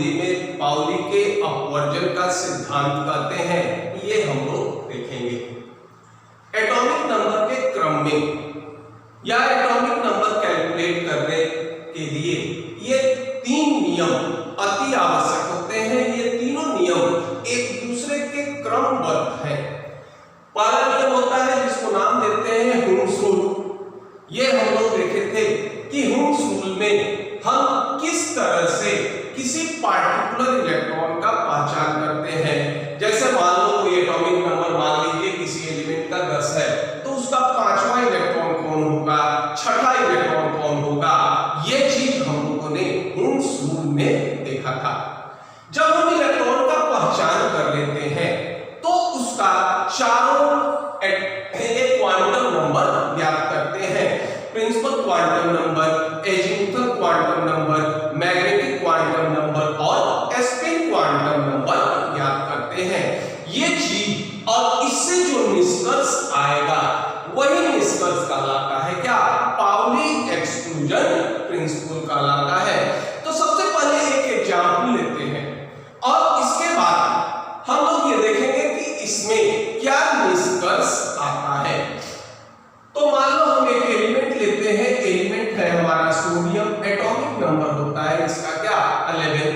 हिंदी में पाउली के अपवर्जन का सिद्धांत कहते हैं, ये हम लोग देखेंगे। एटॉमिक नंबर के क्रम में या एटॉमिक नंबर कैलकुलेट करने के लिए ये 3 नियम अति आवश्यक होते हैं। ये तीनों नियम एक दूसरे के क्रमबद्ध हैं। पहला नियम होता है जिसको नाम देते हैं हुम्स रूल। ये हम लोग देखे थे कि हुम्स रूल में हम किस तरह से किसी पार्टिकुलर इलेक्ट्रॉन का पहचान करते हैं। जैसे मान लो कोई एटॉमिक नंबर मान लीजिए किसी एलिमेंट का 10 है, तो उसका 5वां इलेक्ट्रॉन कौन होगा, 6ठा इलेक्ट्रॉन कौन होगा, ये चीज हम लोगों ने हुम्स रूल में देखा था। जब हम इलेक्ट्रॉन का पहचान कर लेते हैं तो उसका चारों एक क्वांटम नंबर ज्ञात करते हैं। Principal quantum number, azimuthal quantum number, magnetic quantum number और स्पिन क्वांटम नंबर ज्ञात करते हैं। ये चीज और इससे जो निष्कर्ष आएगा वही निष्कर्ष कहलाता है क्या, पाउली एक्सक्लूजन प्रिंसिपल कहलाता है। तो सबसे पहले एक एग्जांपल लेते हैं और इसके बाद हम लोग ये देखेंगे कि इसमें क्या निष्कर्ष आता है। तो मान लो हम एक एलिमेंट लेते हैं, एलिमेंट है हमारा सोडियम, एटॉमिक नंबर होता है इसका क्या 11।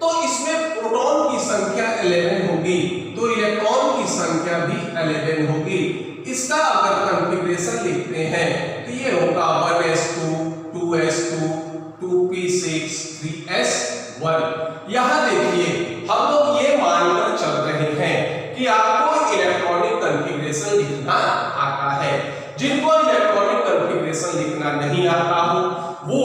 तो इसमें प्रोटॉन की संख्या 11 होगी तो इलेक्ट्रॉन की संख्या भी 11 होगी। इसका अगर कॉन्फ़िगरेशन लिखते हैं तो ये होगा 1s2 2s2 2p6 3s1। यहां देखिए हम लोग ये मानकर चल रहे हैं कि आपको इलेक्ट्रॉनिक कॉन्फ़िगरेशन लिखना आता है। जिनको इलेक्ट्रॉनिक कॉन्फ़िगरेशन लिखना नहीं आता हो वो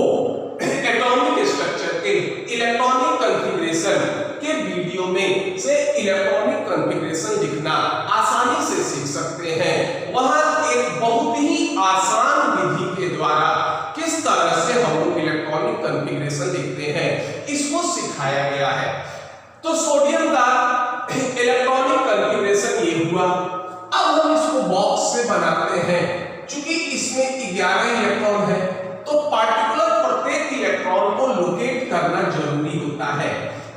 एटॉमिक स्ट्रक्चर के इलेक्ट्रॉनिक कॉन्फ़िगरेशन के वीडियो में से इलेक्ट्रॉनिक कॉन्फ़िगरेशन लिखना आसानी से सीख सकते हैं। वहां एक बहुत ही आसान विधि के द्वारा किस तरह से हम लोग इलेक्ट्रॉनिक कॉन्फ़िगरेशन लिखते हैं इसको सिखाया गया है। तो सोडियम का इलेक्ट्रॉनिक कॉन्फ़िगरेशन ये हुआ। अब हम इसको बॉक्स से बनाते हैं। चूंकि इसमें 11 इलेक्ट्रॉन है तो पार्टिकुलर प्रत्येक इलेक्ट्रॉन को लोकेट करना जरूरी होता है।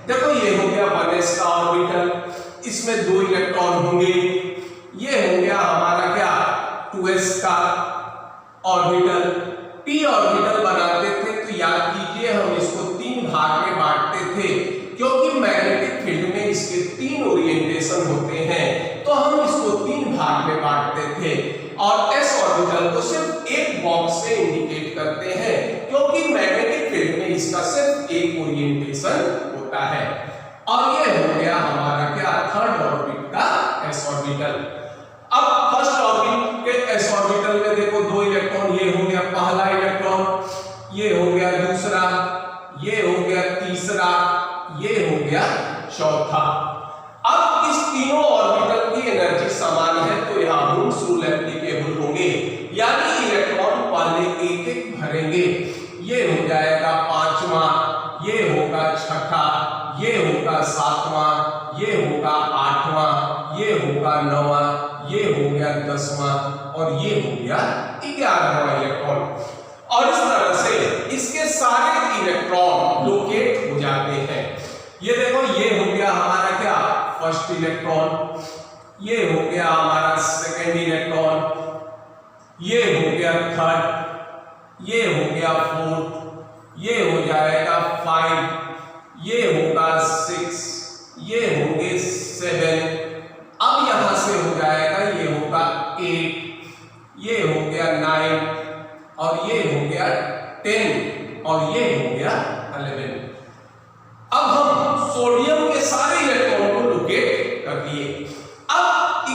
देखो ये हो गया 1s का ऑर्बिटल, इसमें 2 इलेक्ट्रॉन होंगे। ये हो गया हमारा क्या 2s का ऑर्बिटल। p ऑर्बिटल बनाते थे तो याद कीजिए हम इसको 3 भाग में बांटते थे क्योंकि मैग्नेटिक फील्ड में इसके 3 ओरिएंटेशन होते हैं तो हम इसको 3 भाग में बांटते थे। और s ऑर्बिटल को सिर्फ एक बॉक्स से इंडिकेट करते हैं क्योंकि मैग्नेटिक फील्ड में इसका सिर्फ एक ओरिएंटेशन होता है। और ये हो गया हमारा क्या थर्ड ऑर्बिट का s ऑर्बिटल। अब फर्स्ट ऑर्बिट के s ऑर्बिटल में देखो 2 इलेक्ट्रॉन, ये हो गया पहला इलेक्ट्रॉन, ये हो गया दूसरा, ये हो गया तीसरा, ये हो गया चौथा। अब इस तीनों ऑर्बिटल की एनर्जी समान है तो यहां हुम्स रूल एप्लीकेबल होंगे, यानी इलेक्ट्रॉन पहले एक एक भरेंगे। ये हो जाएगा 5वां, ये होगा 6ठा, ये होगा 7वां, ये होगा 8वां, ये होगा 9वां, ये हो गया 10वां और ये हो गया 11वां इलेक्ट्रॉन। और इस तरह से इसके सारे इलेक्ट्रॉन लोकेट हो जाते हैं। ये देखो ये हो गया हमारा क्या फर्स्ट इलेक्ट्रॉन, ये हो गया हमारा सेकंड इलेक्ट्रॉन, ये हो गया थर्ड, ये हो गया फोर्थ, ये हो जाएगा 5, ये होगा 6, ये होंगे 7। अब यहां से हो जाएगा ये होगा 8, ये हो गया 9 और ये हो गया 10 और ये हो गया 11। अब हम सोडियम के सारे इलेक्ट्रॉन को लोकेट कर दिए। अब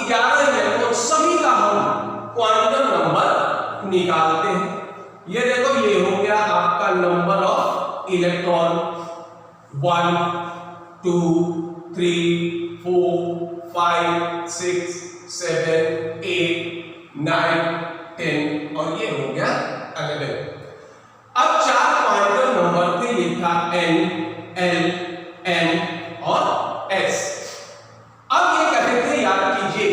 11 इलेक्ट्रॉन सभी का हम क्वांटम नंबर निकालते हैं। ये देखो ये हो गया आपका नंबर ऑफ इलेक्ट्रॉन 1 2 3 4 5 6 7 8 9 10 और ये हो गया 11। अब 4 क्वांटम नंबर थे, ये था n l n और s। अब ये कहते थे याद कीजिए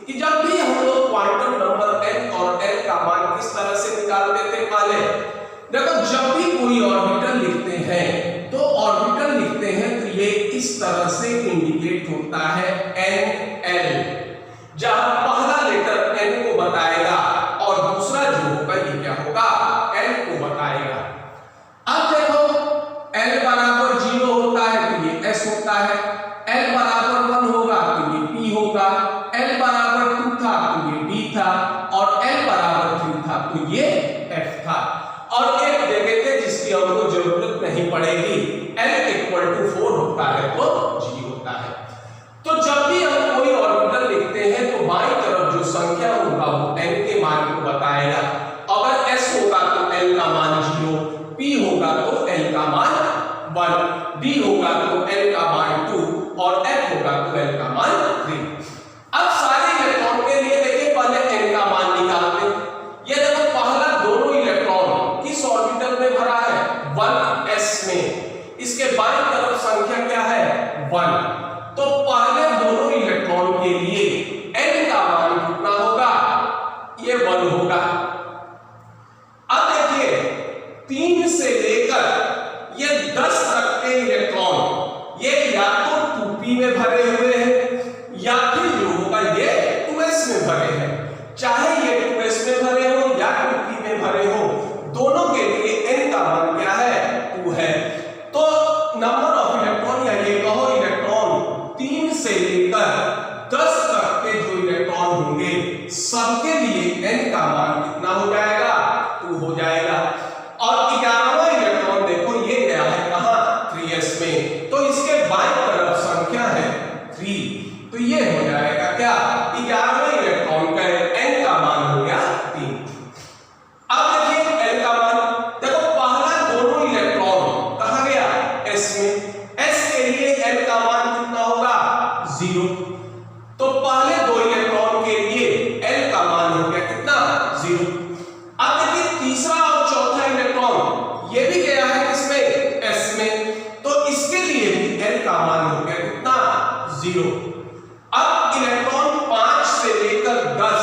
कि जब भी हम लोग क्वांटम नंबर n और l का मान किस तरह से निकालते थे पहले देखो, जब भी कोई ऑर्बिटल लिखते हैं तो ऑर्बिटल लिखते हैं तो इस तरह से इंडिकेट होता है NL, जहां पहला लेटर N को बताएगा और दूसरा जो होगा ये क्या होगा, L को बताएगा। अब देखो L बराबर 0 होता है तो ये S होता है, L बराबर 1 होगा तो ये P होगा, L बराबर 2 था तो ये D था, और L बराबर 3 था तो ये F था। और एक जगह थे जिसकी हमको जरूरत नहीं पड़ेगी, L = 4 होता है तो G होता है। तो जब भी हम कोई ऑर्बिटल लिखते हैं तो बाईं तरफ जो संख्या होगा वो N के मान को बताएगा। अगर S होगा तो L का मान 0, P होगा तो L का मान 1, D होगा तो L का मान 2 और F होगा तो L का मान 3। अब सारे इलेक्ट्रॉन के लिए देखिए पहले N का मान निकालते हैं। ये देखो पहला दोनों इलेक्ट्रॉन किस ऑर्बिटल में भरा है, 1s में। इसके बाईं तरफ संख्या क्या है, 1। तो पहले दोनों इलेक्ट्रॉन के लिए N का मान कितना होगा, ये 1 होगा। अब देखिए 3 से लेकर ये 10 तक के इलेक्ट्रॉन ये या तो 2p में भरे हुए हैं या फिर जो होगा ये 2s में भरे हैं। चाहे ये 2s में भरे हो या 2p में भरे हो, दोनों के लिए N का मान क्या है, 2 है। तो नंबर ऑफ इलेक्ट्रॉन या ये कहो इलेक्ट्रॉन 3 से लेकर 10 तक के जो इलेक्ट्रॉन होंगे सबके लिए N का मान कितना हो जाएगा, 2 हो जाएगा। और 11वां इलेक्ट्रॉन देखो ये गया है कहां, 3s में, तो इसके बाईं तरफ संख्या है 3, तो ये हो जाएगा क्या, 11वें इलेक्ट्रॉन का N का मान हो गया 3। अब देखिए L का मान, देखो पहला दोनों इलेक्ट्रॉन कहां गया, S में, S के लिए L का मान कितना होगा, 0। तो पहले दो इलेक्ट्रॉन के लिए L का मान हो गया कितना, 0। अब देखिए तीसरा और चौथा इलेक्ट्रॉन ये भी गया है किसमें, S में, तो इसके लिए भी L का मान हो गया कितना, 0। अब इलेक्ट्रॉन 5 से लेकर 10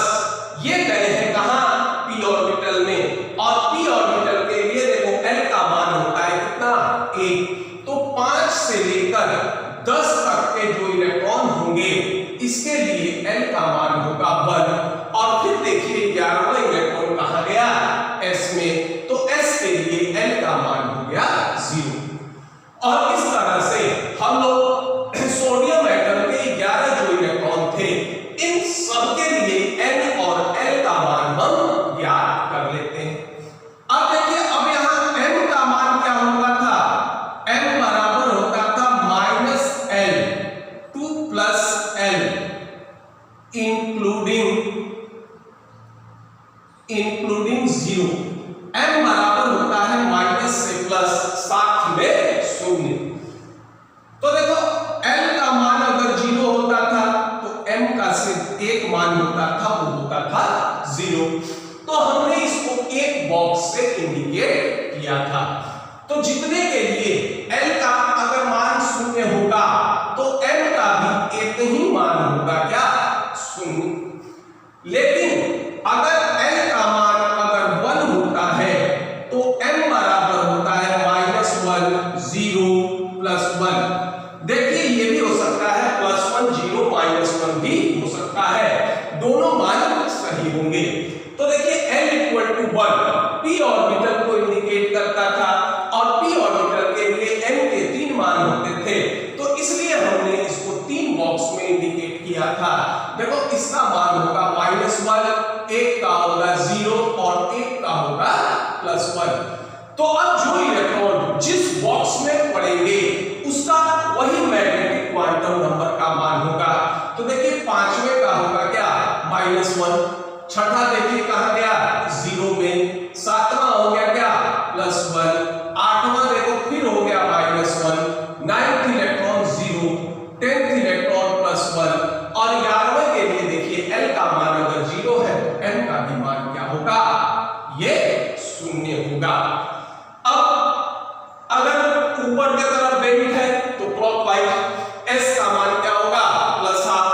ये गए हैं कहां, p ऑर्बिटल में, और p ऑर्बिटल के लिए देखो L का मान होता है कितना, 1। तो 5 से लेकर 10 तक के जो इलेक्ट्रॉन होंगे इसके लिए L का मान होगा 1। और फिर देखिए 11वां इलेक्ट्रॉन कहां गया, S में, तो S के लिए L का मान हो गया 0। और इस तरह से हम लोग सोडियम एटम के 11 जो इलेक्ट्रॉन थे इन सब के लिए N और L का मान हम ज्ञात कर लेते हैं। अब देखिए अब यहां N का मान क्या होता था, N बराबर होता था -L 2 + L इंक्लूडिंग 0। M बराबर होता है माइनस से प्लस, साथ में 0। तो देखो L का मान अगर 0 होता था तो M का सिर्फ एक मान होता था, वो होता था 0। तो हमने इसको एक बॉक्स से इंडिकेट किया था। तो जितने के लिए L का अगर मान 0 होगा तो M का भी एक ही मान होगा, क्या, 0। लेकिन अगर L का मान अगर 1 होता है तो M बराबर होता है -1 0 + 1। देखिए ये भी हो सकता है +1 0 -1 भी हो सकता है, दोनों मान सही होंगे। तो देखिए L = 1 p ऑर्बिटल को इंडिकेट करता था और p ऑर्बिटल के लिए M के 3 मान होते थे, तो इसलिए हमने इसको 3 बॉक्स में इंडिकेट किया था। देखो इसका मान होगा -1, एक का होगा 0 और एक का होगा +1। तो अब जो इलेक्ट्रॉन जिस बॉक्स में पड़ेंगे उसका वही मैग्नेटिक क्वांटम नंबर का मान होगा। तो देखिए 5वें का होगा क्या, -1, छठा देखिए कहां गया, 0 में, 7वां हो गया क्या, +1, 8वां देखो फिर हो गया -1, 9th इलेक्ट्रॉन 0, 10th इलेक्ट्रॉन +1, और 11वें के लिए देखिए L का मान अगर 0 है तो M का भी मान क्या होगा, ये 0 होगा। अब अगर ऊपर की तरफ बेंट है तो क्लॉकवाइज, S का मान क्या होगा, +12।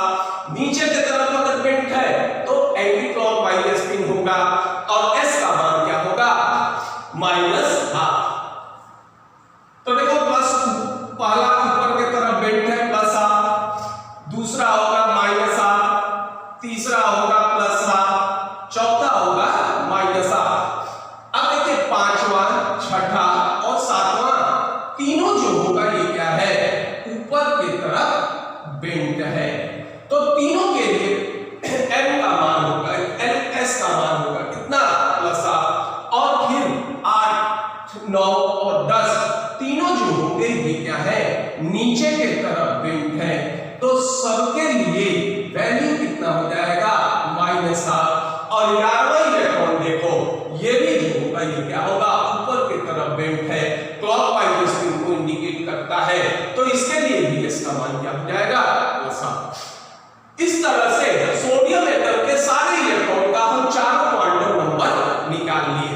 नीचे की तरफ अगर बेंट है तो एंटी क्लॉकवाइज स्पिन होगा और S का मान क्या होगा, -12। तो देखो प्लस पहला ऊपर की तरफ बेंट नीचे की तरफ बेंट है तो सबके लिए वैल्यू कितना हो जाएगा -12। और 11वां इलेक्ट्रॉन देखो ये भी जो होगा ये क्या होगा ऊपर की तरफ बेंट है, क्लॉकवाइज स्पिन को इंडिकेट करता है, तो इसके लिए भी इसका मान क्या हो जाएगा +7। इस तरह से सोडियम एटम के सारे इलेक्ट्रॉन का हम चारों क्वांटम नंबर निकाल लिए।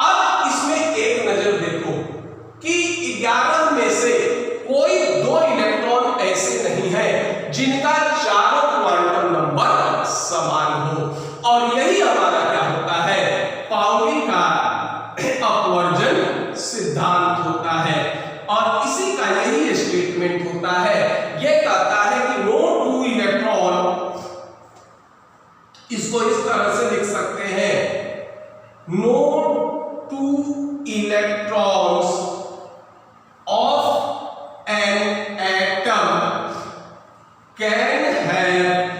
अब इसमें एक नजर देखो कि 11 में से कोई 2 इलेक्ट्रॉन ऐसे नहीं है जिनका चारों क्वांटम नंबर समान हो, और यही हमारा क्या होता है पाउली का अपवर्जन सिद्धांत होता है। और इसी का यही स्टेटमेंट होता है, यह कहता है कि नो 2 इलेक्ट्रॉन, इसको इस तरह से लिख सकते हैं no 2 electrons of an atom can have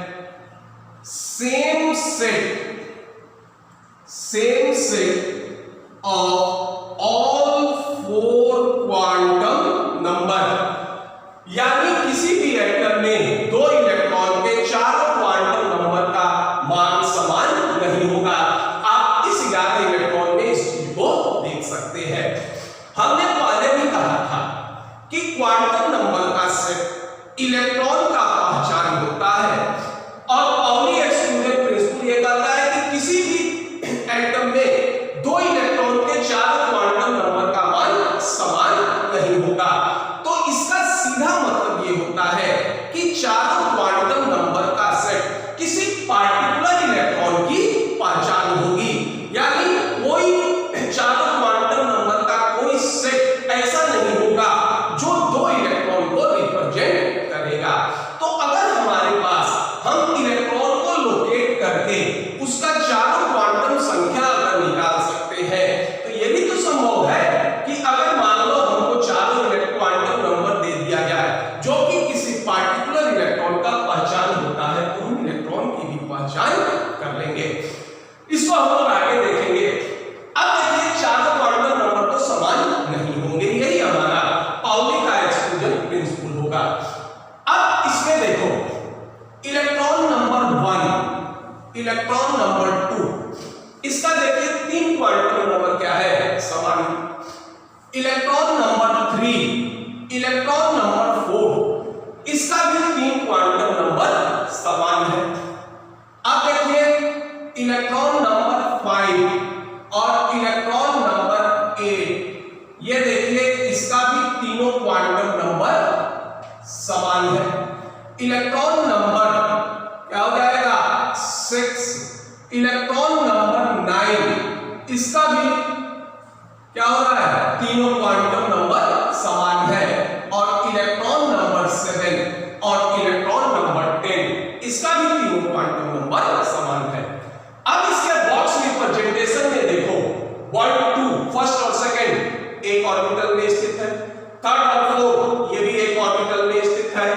same set of all 4 quantum number. यानी किसी भी एटम में 2 इलेक्ट्रॉन के चारों क्वांटम नंबर का मान समान नहीं होगा। आप इस 11 इलेक्ट्रॉन में इस चीज को देख सकते हैं। हमने पहले भी कहा था कि क्वांटम नंबर का सेट इलेक्ट्रॉन का पहचान होता है, और पाउली एक्सक्लूजन प्रिंसिपल ये कहता है कि किसी भी एटम में 2 इलेक्ट्रॉन के चारों क्वांटम नंबर का मान समान नहीं होगा। तो इसका सीधा मतलब ये होता है कि चारों क्वांटम नंबर का सेट किसी पार्टिकुलर इलेक्ट्रॉन की पहचान होगी। यानी कोई चारों क्वांटम नंबर का कोई सेट ऐसा नहीं होगा जो 2 इलेक्ट्रॉन को रिप्रेजेंट करेगा। तो अगर हमारे पास हम इलेक्ट्रॉन को लोकेट करके उसका चारों क्वांटम संख्या अगर निकाल सकते हैं, तो ये भी तो संभव है कि अगर मान लो हमको चारों क्वांटम नंबर दे दिया जाए जो कि किसी पार्टिकुलर इलेक्ट्रॉन का पहचान होता है, तो हम इलेक्ट्रॉन की भी पहचान कर लेंगे। इसको हम लोग आगे देखेंगे। अब देखिए चारों क्वांटम नंबर तो समान नहीं होंगे, यही हमारा पाउली का एक्सक्लूजन प्रिंसिपल होगा। अब इसमें देखो इलेक्ट्रॉन नंबर 1, इलेक्ट्रॉन नंबर 2, इसका देखिए 3 क्वांटम नंबर क्या है समान। इलेक्ट्रॉन नंबर 3, इलेक्ट्रॉन नंबर 4, इसका भी 3 क्वांटम नंबर समान है। अब देखिए इलेक्ट्रॉन नंबर 5 और इलेक्ट्रॉन नंबर 8, ये देखिए इसका भी तीनों क्वांटम नंबर समान है। इलेक्ट्रॉन नंबर क्या हो जाएगा 6, इलेक्ट्रॉन नंबर 9, इसका भी क्या हो रहा है तीनों क्वांटम नंबर समान है। और इलेक्ट्रॉन नंबर 7 और इलेक्ट्रॉन नंबर 10, इसका भी तीनों क्वांटम नंबर समान है। अब इसके बॉक्स रिप्रेजेंटेशन में देखो 1 2 फर्स्ट और सेकंड एक ऑर्बिटल में स्थित है, थर्ड और फोर्थ ये भी एक ऑर्बिटल में स्थित है,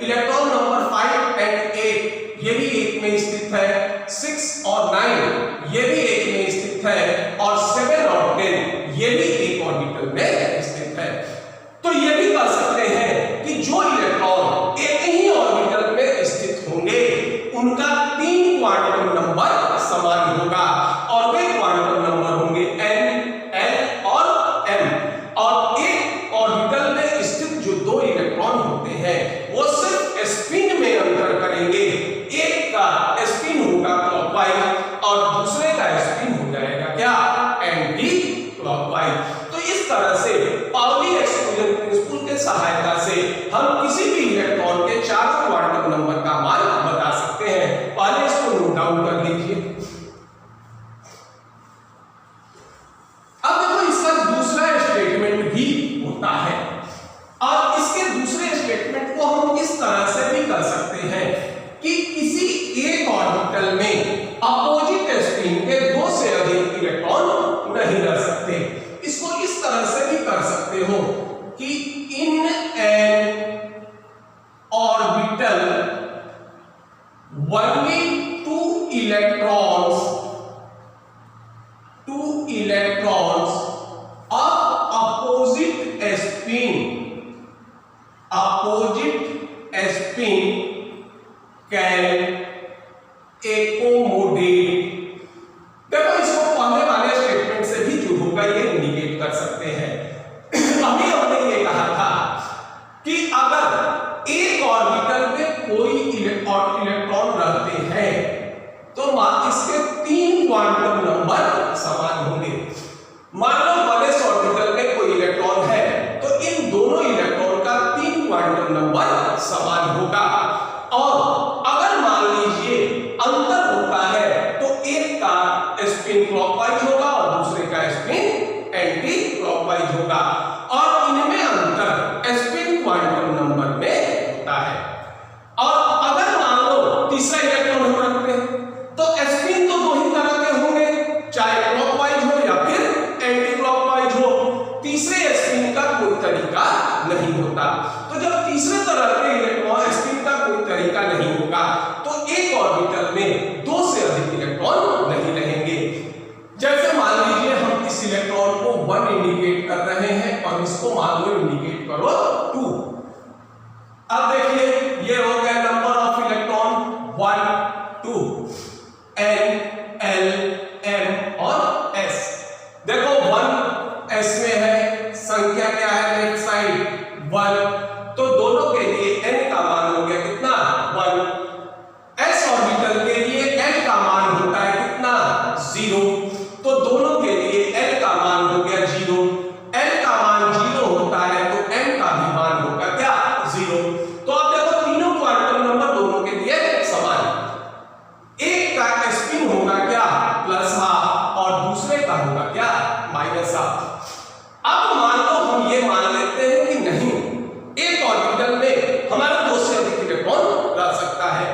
इलेक्ट्रॉन नंबर 5 एंड 8 ये भी एक में स्थित है, 6 और 9 ये भी एक में स्थित है, और 7 और 10 ये भी एक ऑर्बिटल में स्थित है। तो ये भी कह सकते हैं कि जो इलेक्ट्रॉन एक ही ऑर्बिटल में स्थित होंगे उनका 3 क्वांटम नंबर समान होगा, और वे क्वांटम नंबर होंगे n, l और m। और एक ऑर्बिटल में स्थित जो 2 इलेक्ट्रॉन होते हैं वो सिर्फ स्पिन में अंतर करेंगे। एक का स्पिन होगा क्लॉकवाइज और दूसरे का स्पिन हो जाएगा क्या एंटी क्लॉकवाइज। तो इस तरह से पाउली एक्सक्लूजन प्रिंसिपल के सहायता से हम किसी भी इलेक्ट्रॉन के चारों क्वांटम नंबर का मान बता सकते हैं। पहले इसको नोट डाउन कर लीजिए। अब देखो इसका दूसरा स्टेटमेंट भी होता है, और इसके दूसरे स्टेटमेंट को हम इस तरह से भी कर सकते हैं कि किसी एक ऑर्बिटल में अपोजिट स्पिन के 2 से अधिक इलेक्ट्रॉन नहीं रह सकते। इसको इस तरह से भी कर सकते हो कि in an orbital only 2 electrons of opposite spin are opposite spin can accommodate. देखो इसको पहले वाले स्टेटमेंट से भी जो होगा ये इंडिकेट कर सकते हैं। अभी हमने ये कहा था कि अगर एक ऑर्बिटल में कोई इलेक्ट्रॉन रहते हैं तो इसके 3 क्वांटम नंबर समान होंगे। मान लो 1s ऑर्बिटल में कोई इलेक्ट्रॉन है तो इन दोनों इलेक्ट्रॉन का 3 क्वांटम नंबर समान होगा। और अगर मान लीजिए अंतर होता है तो एक का स्पिन क्लॉकवाइज होगा और दूसरे का स्पिन एंटी क्लॉकवाइज होगा और इनमें अंतर स्पिन क्वांटम नंबर में होता है। और अगर मान लो तीसरा इलेक्ट्रॉन हम रखते हैं तो स्पिन तो दो ही तरह के होंगे, चाहे क्लॉकवाइज हो या फिर एंटी क्लॉकवाइज हो। तीसरे स्पिन का कोई तरीका नहीं होता। तो जब तीसरे तरह के इलेक्ट्रॉन स्पिन का कोई तरीका नहीं होगा तो एक ऑर्बिटल में 2 से अधिक इलेक्ट्रॉन नहीं रहेंगे। जैसे मान लीजिए हम इस इलेक्ट्रॉन को 1 इंडिकेट कर रहे हैं और इसको मान लो इंडिकेट करो 2। अब देखिए ये हो गया number of electron 1 2 N L M और S। देखो 1 S में है, संख्या क्या है लेफ्ट साइड 1, तो दोनों के लिए N का मान हो गया कितना 1। S ऑर्बिटल के लिए L का मान होता है कितना 0, तो दोनों के लिए L का मान हो गया 0। L का मान 0 होता है तो M का भी मान होगा क्या 0। तो अब देखो तीनों क्वांटम नंबर दोनों के लिए समान। एक का स्पिन होगा क्या +½ और दूसरे का होगा क्या -½ अब मान लो हम ये मान लेते हैं कि नहीं, एक ऑर्बिटल में हमारा 2 से अधिक इलेक्ट्रॉन रह सकता है।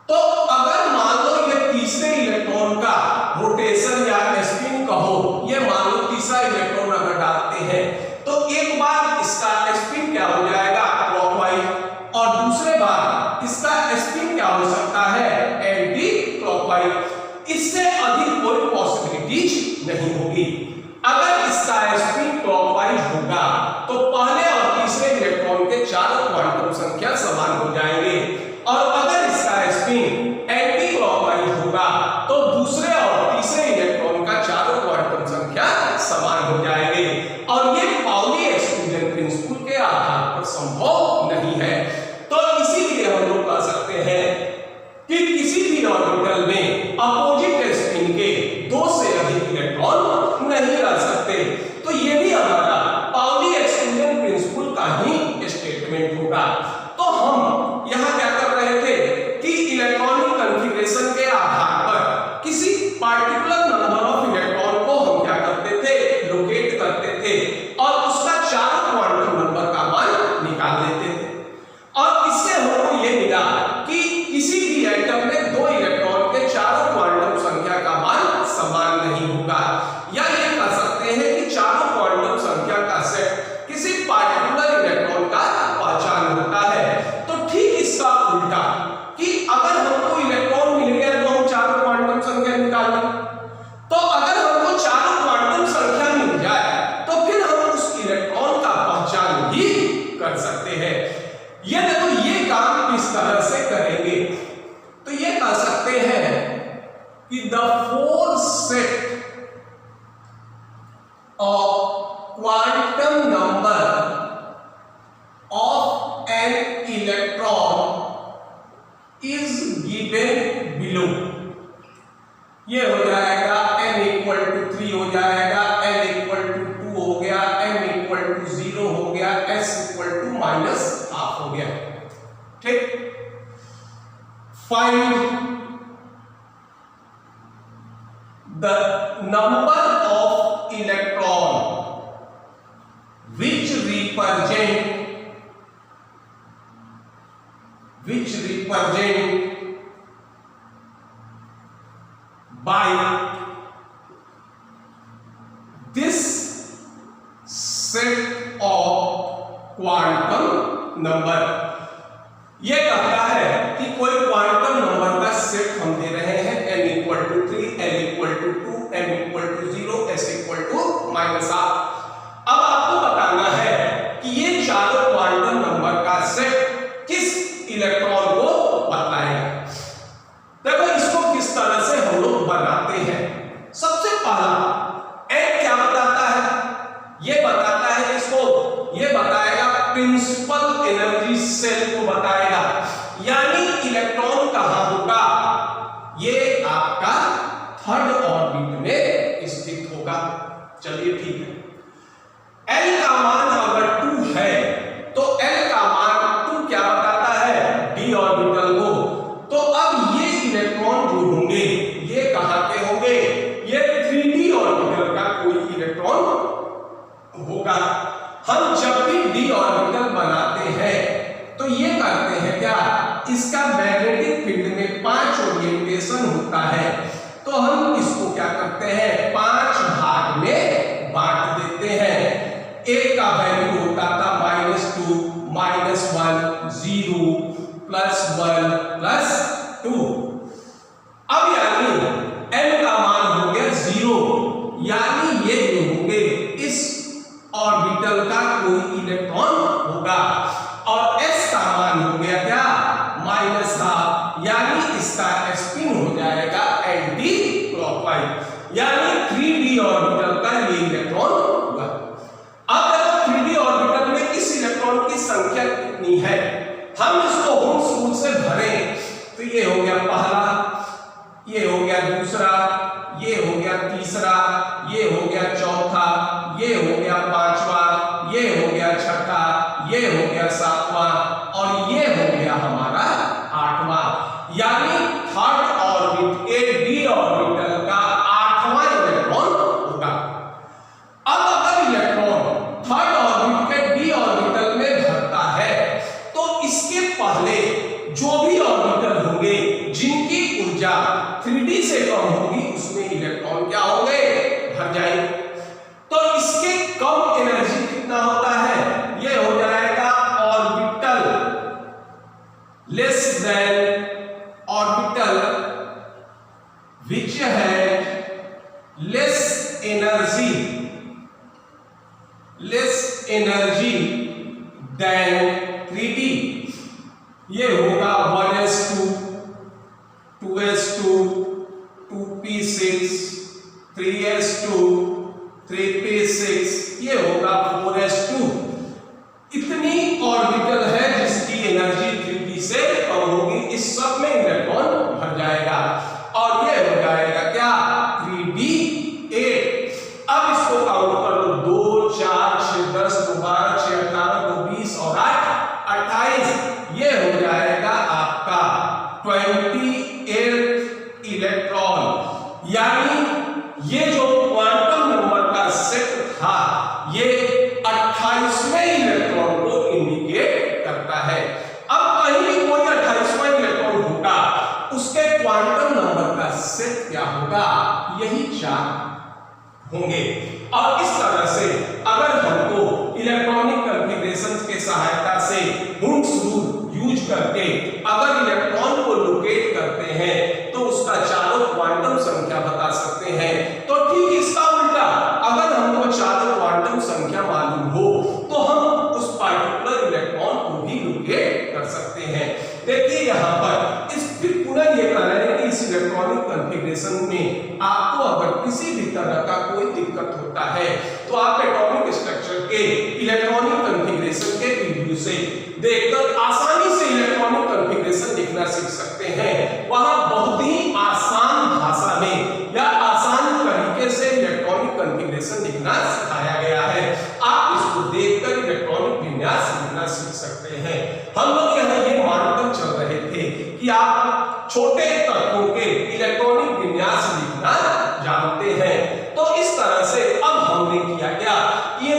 तो अगर मान लो ये तीसरे इलेक्ट्रॉन का रोटेशन या स्पिन कहो, ये मान लो तीसरा इलेक्ट्रॉन अगर डालते हैं तो एक बार इसका स्पिन क्या हो जाएगा क्लॉकवाइज और दूसरे बार इसका स्पिन क्या हो सकता है एंटी क्लॉकवाइज। इससे अधिक कोई पॉसिबिलिटीज नहीं होगी। अगर इसका स्पिन क्लॉकवाइज होगा तो पहले और तीसरे इलेक्ट्रॉन के चारों क्वांटम संख्या समान हो जाएंगे और अगर इसका स्पिन एंटी क्लॉकवाइज होगा तो दूसरे और तीसरे इलेक्ट्रॉन का चारों क्वांटम संख्या समान हो जाएंगे। और ये पाउली एक्सक्लूजन प्रिंसिपल के आधार पर संभव नहीं है। तो इसीलिए हम लोग कह सकते हैं कि किसी भी ऑर्बिटल में अपोजिट स्पिन के 2 से अधिक इलेक्ट्रॉन नहीं रह सकते। तो ये भी हमारा पाउली एक्सक्लूजन प्रिंसिपल का ही स्टेटमेंट होगा। तो हम यहाँ क्या कर रहे थे कि इलेक्ट्रॉनिक कॉन्फ़िगरेशन के आधार पर किसी पार्टिकुलर नंबर ऑफ इलेक्ट्रॉन को हम क्या करते थे लोकेट करते थे और उसका चारों क्वांटम नंबर का मान निकाल लेते थे। और इससे हमको ये मिला कि किसी भी एटम में 2 इलेक्ट्रॉन के चारों क्वांटम संख्या का मान समान नहीं होगा। या ये कह सकते हैं कि चारों क्वांटम संख्या का सेट किसी पार्टिकुलर इलेक्ट्रॉन का पहचान होता है। तो ठीक इसका उल्टा कि अगर हमको इलेक्ट्रॉन मिल गया तो हम चारों क्वांटम संख्या निकाल लें। तो अगर हमको चारों क्वांटम संख्या मिल जाए तो फिर हम उस इलेक्ट्रॉन का पहचान भी कर सकते हैं। ये देखो ये काम किस तरह से करेंगे, तो ये कह सकते हैं कि the 4 set of quantum number of an electron is given below. ये हो जाएगा n = 3 हो जाएगा, n = 2 हो गया, m = 0 हो गया, s = -½ हो गया। ठीक, find the number of electron which represent by this set of quantum number। ये कहता है कि कोई क्वांटम नंबर का सेट हम दे रहे हैं n = 3, l = 2, m = 0, s = -½ अब आपको बताना है कि ये चारों क्वांटम एनर्जी सेल को बताएगा, यानी इलेक्ट्रॉन कहां होगा, ये आपका थर्ड ऑर्बिट में स्थित होगा। चलिए ठीक है, L का मान अगर 2 है तो L का मान 2 क्या बताता है, d ऑर्बिटल को। तो अब ये इलेक्ट्रॉन जो होंगे ये कहां के होंगे, ये 3d ऑर्बिटल का कोई इलेक्ट्रॉन होगा। हम जब भी d ऑर्बिटल बनाते हैं तो ये करते हैं क्या, इसका मैग्नेटिक फील्ड में 5 ओरिएंटेशन होता है, तो हम इसको क्या करते हैं 5 भाग में बांट देते हैं। एक का वैल्यू होता था -2, -1, 0, +1, +2। अब यानी n का मान हो गया 0, यानी ये जो होंगे इस ऑर्बिटल का कोई इलेक्ट्रॉन होगा। और s का मान हो गया क्या, -12, यानी इसका स्पिन हो जाएगा एंटी क्लॉकवाइज, यानी 3d ऑर्बिटल का ये इलेक्ट्रॉन हुआ। अब देखो 3d ऑर्बिटल में इस इलेक्ट्रॉन की संख्या कितनी है, हम इसको होल्स रूल से भरें तो ये हो गया पहला, ये हो गया दूसरा, ये हो गया तीसरा, ये हो गया चौथा, ये हो गया पांचवा, ये हो गया छठा, ये हो गया सातवां और ये हो गया हमारा आठवां, यानी थर्ड ऑर्बिट के d ऑर्बिटल का 8वां इलेक्ट्रॉन होगा। अब अगर इलेक्ट्रॉन थर्ड ऑर्बिट के d ऑर्बिटल में भरता है तो इसके पहले जो भी ऑर्बिटल होंगे जिनकी ऊर्जा 3d से कम होगी उसमें इलेक्ट्रॉन क्या होंगे, भर जाएंगे। तो इसके कम एनर्जी कितना होता है, ये हो जाएगा orbital less than orbital which है लेस एनर्जी देन 3d, ये होगा 1s2, 2s2, 2p6, 3s2, 3p6, ये होगा 4s2। इतनी ऑर्बिटल है जिसकी एनर्जी 3d से कम होगी, इस सब में इलेक्ट्रॉन भर जाएगा और ये हो जाएगा क्या 3d8। अब इसको काउंट कर लो, 2, 4, 6, 10, 12, 6, 18, 20 और 8, 28, ये हो जाएगा आपका 28 इलेक्ट्रॉन। यानी ये जो क्वांटम नंबर का सेट था ये 28वें इलेक्ट्रॉन को इंडिकेट करता है। अब कहीं भी कोई 28वां इलेक्ट्रॉन होगा उसके क्वांटम नंबर का सेट क्या होगा, यही 4 होंगे। और इस तरह से अगर हमको इलेक्ट्रॉनिक कॉन्फ़िगरेशन के सहायता से हुंड्स रूल यूज करके अगर इलेक्ट्रॉन को लोकेट करते हैं तो उसका चारों क्वांटम संख्या बता सकते हैं। तो ठीक इसका उल्टा, अगर हमको चारों क्वांटम संख्या मालूम हो तो हम उस पार्टिकुलर इलेक्ट्रॉन को भी लोकेट कर सकते हैं। देखिए यहाँ पर इस पुनः ये कह रहे हैं कि इस इलेक्ट्रॉनिक कॉन्फ़िगरेशन में आपको अगर किसी भी तरह का कोई दिक्कत होता है तो आप एटॉमिक स्ट्रक्चर के इलेक्ट्रॉनिक कॉन्फ़िगरेशन के वीडियो से देखकर आसानी से इलेक्ट्रॉनिक कॉन्फ़िगरेशन लिखना सीख सकते हैं। वहां बहुत ही आसान भाषा में या आसान तरीके से इलेक्ट्रॉनिक कॉन्फ़िगरेशन लिखना सिखाया गया है। आप इसको देखकर इलेक्ट्रॉनिक विन्यास लिखना सीख सकते हैं। हम लोग यहाँ ये मानकर चल रहे थे कि आप छोटे तत्वों के इलेक्ट्रॉनिक विन्यास लिखना जानते हैं। तो इस तरह से अब हमने किया क्या, ये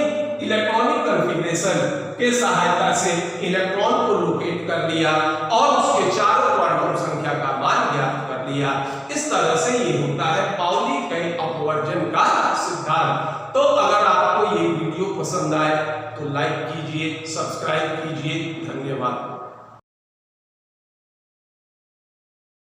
इलेक्ट्रॉनिक कॉन्फ़िगरेशन के सहायता से इलेक्ट्रॉन को लोकेट कर लिया और उसके चारों क्वांटम संख्या का मान ज्ञात कर लिया। इस तरह से ये होता है पाउली के अपवर्जन का सिद्धांत। तो अगर आपको ये वीडियो पसंद आए तो लाइक कीजिए, सब्सक्राइब कीजिए। धन्यवाद।